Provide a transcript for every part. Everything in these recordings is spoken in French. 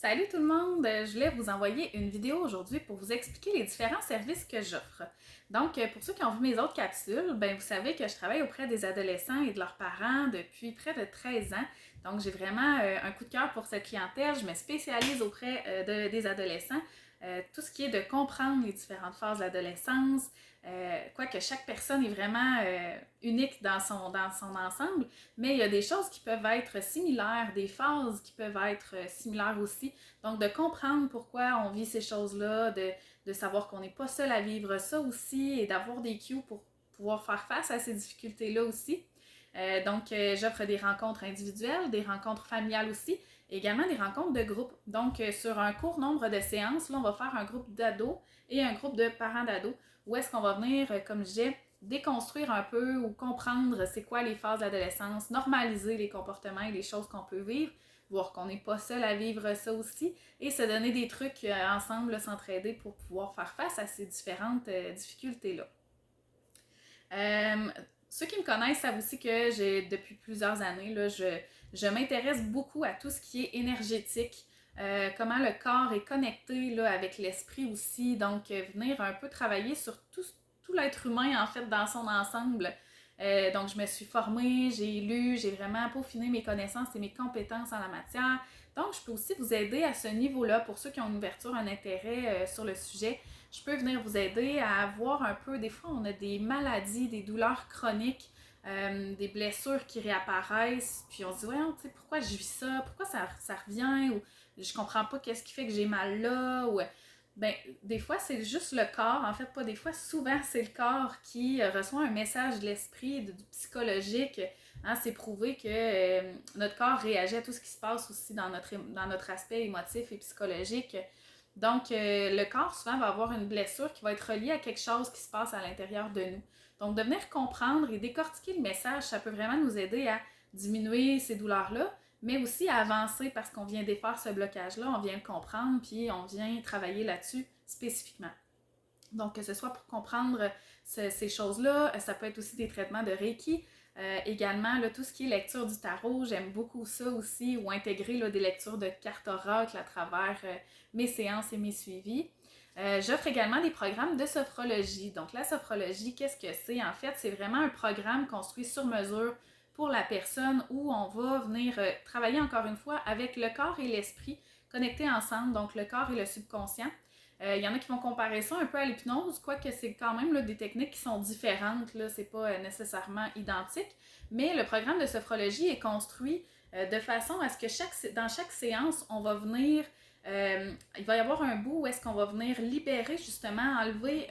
Salut tout le monde! Je voulais vous envoyer une vidéo aujourd'hui pour vous expliquer les différents services que j'offre. Donc, pour ceux qui ont vu mes autres capsules, vous savez que je travaille auprès des adolescents et de leurs parents depuis près de 13 ans. Donc, j'ai vraiment un coup de cœur pour cette clientèle. Je me spécialise auprès des adolescents. Tout ce qui est de comprendre les différentes phases de l'adolescence, quoique chaque personne est vraiment unique dans son ensemble, mais il y a des choses qui peuvent être similaires, des phases qui peuvent être similaires aussi. Donc, de comprendre pourquoi on vit ces choses-là, de savoir qu'on n'est pas seul à vivre ça aussi et d'avoir des cues pour pouvoir faire face à ces difficultés-là aussi. J'offre des rencontres individuelles, des rencontres familiales aussi, et également des rencontres de groupe. Donc, sur un court nombre de séances, là, on va faire un groupe d'ados et un groupe de parents d'ados, où est-ce qu'on va venir, comme je disais, déconstruire un peu ou comprendre c'est quoi les phases de l'adolescence, normaliser les comportements et les choses qu'on peut vivre, voir qu'on n'est pas seul à vivre ça aussi, et se donner des trucs ensemble, s'entraider pour pouvoir faire face à ces différentes difficultés-là. Euh, Ceux qui me connaissent savent aussi que depuis plusieurs années, là, je m'intéresse beaucoup à tout ce qui est énergétique, comment le corps est connecté là, avec l'esprit aussi. Donc, venir un peu travailler sur tout l'être humain, en fait, dans son ensemble. Donc, je me suis formée, j'ai lu, j'ai vraiment peaufiné mes connaissances et mes compétences en la matière. Donc, je peux aussi vous aider à ce niveau-là pour ceux qui ont une ouverture, un intérêt sur le sujet. Je peux venir vous aider à voir un peu, des fois on a des maladies, des douleurs chroniques, des blessures qui réapparaissent, puis on se dit, ouais, tu sais, pourquoi je vis ça, pourquoi ça revient, ou je comprends pas qu'est-ce qui fait que j'ai mal là, ou des fois c'est juste le corps, en fait pas des fois, souvent c'est le corps qui reçoit un message de l'esprit, du psychologique. Hein, c'est prouvé que notre corps réagit à tout ce qui se passe aussi dans notre aspect émotif et psychologique. Donc, le corps, souvent, va avoir une blessure qui va être reliée à quelque chose qui se passe à l'intérieur de nous. Donc, de venir comprendre et décortiquer le message, ça peut vraiment nous aider à diminuer ces douleurs-là, mais aussi à avancer parce qu'on vient défaire ce blocage-là, on vient le comprendre, puis on vient travailler là-dessus spécifiquement. Donc, que ce soit pour comprendre ces choses-là, ça peut être aussi des traitements de Reiki. Également, là, tout ce qui est lecture du tarot, j'aime beaucoup ça aussi, ou intégrer là, des lectures de cartes oracle à travers mes séances et mes suivis. J'offre également des programmes de sophrologie. Donc, la sophrologie, qu'est-ce que c'est? En fait, c'est vraiment un programme construit sur mesure pour la personne où on va venir travailler encore une fois avec le corps et l'esprit connectés ensemble, donc le corps et le subconscient. Il y en a qui vont comparer ça un peu à l'hypnose, quoique c'est quand même là, des techniques qui sont différentes, là, c'est pas nécessairement identique, mais le programme de sophrologie est construit de façon à ce que dans chaque séance, on va venir, il va y avoir un bout où est-ce qu'on va venir libérer justement, enlever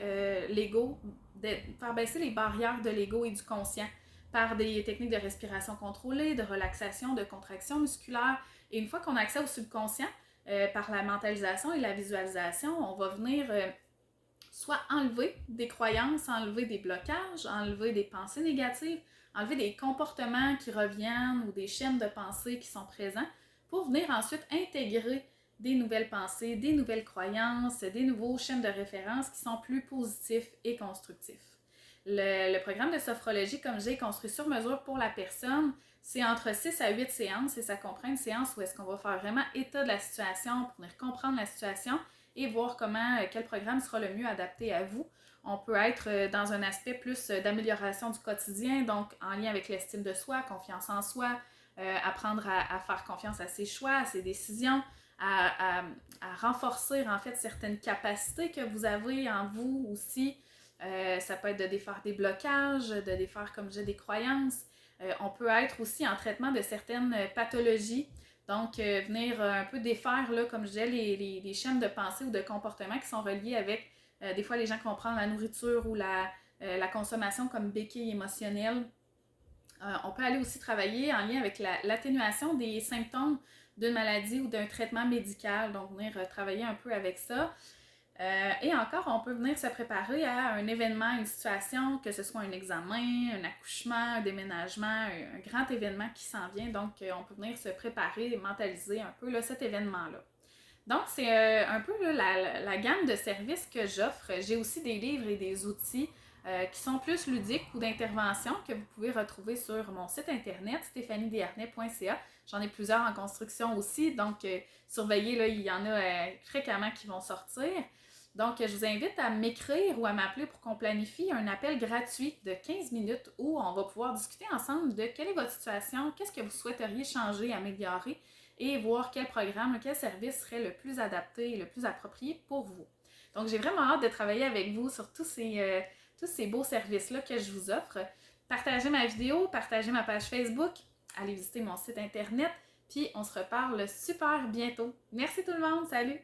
l'ego, faire baisser les barrières de l'ego et du conscient par des techniques de respiration contrôlée, de relaxation, de contraction musculaire. Et une fois qu'on a accès au subconscient, par la mentalisation et la visualisation, on va venir soit enlever des croyances, enlever des blocages, enlever des pensées négatives, enlever des comportements qui reviennent ou des chaînes de pensée qui sont présents pour venir ensuite intégrer des nouvelles pensées, des nouvelles croyances, des nouveaux chaînes de référence qui sont plus positifs et constructifs. Le programme de sophrologie, comme j'ai construit sur mesure pour la personne, c'est entre 6 à 8 séances et ça comprend une séance où est-ce qu'on va faire vraiment état de la situation pour venir comprendre la situation et voir quel programme sera le mieux adapté à vous. On peut être dans un aspect plus d'amélioration du quotidien, donc en lien avec l'estime de soi, confiance en soi, apprendre à faire confiance à ses choix, à ses décisions, à renforcer en fait certaines capacités que vous avez en vous aussi. Ça peut être de défaire des blocages, de défaire, comme j'ai des croyances. On peut être aussi en traitement de certaines pathologies. Donc, venir un peu défaire, là, comme je disais, les chaînes de pensée ou de comportement qui sont reliées avec, des fois, les gens qui vont prendre la nourriture ou la consommation comme béquille émotionnelle. On peut aller aussi travailler en lien avec l'atténuation des symptômes d'une maladie ou d'un traitement médical. Donc, venir travailler un peu avec ça. Et encore, on peut venir se préparer à un événement, une situation, que ce soit un examen, un accouchement, un déménagement, un grand événement qui s'en vient. Donc, on peut venir se préparer et mentaliser un peu là, cet événement-là. Donc, c'est un peu là, la gamme de services que j'offre. J'ai aussi des livres et des outils qui sont plus ludiques ou d'intervention que vous pouvez retrouver sur mon site internet stéphaniedesharnais.ca. J'en ai plusieurs en construction aussi, donc surveillez, là, il y en a fréquemment qui vont sortir. Donc, je vous invite à m'écrire ou à m'appeler pour qu'on planifie un appel gratuit de 15 minutes où on va pouvoir discuter ensemble de quelle est votre situation, qu'est-ce que vous souhaiteriez changer, améliorer et voir quel programme, quel service serait le plus adapté et le plus approprié pour vous. Donc, j'ai vraiment hâte de travailler avec vous sur tous ces beaux services-là que je vous offre. Partagez ma vidéo, partagez ma page Facebook, allez visiter mon site internet, puis on se reparle super bientôt. Merci tout le monde, salut!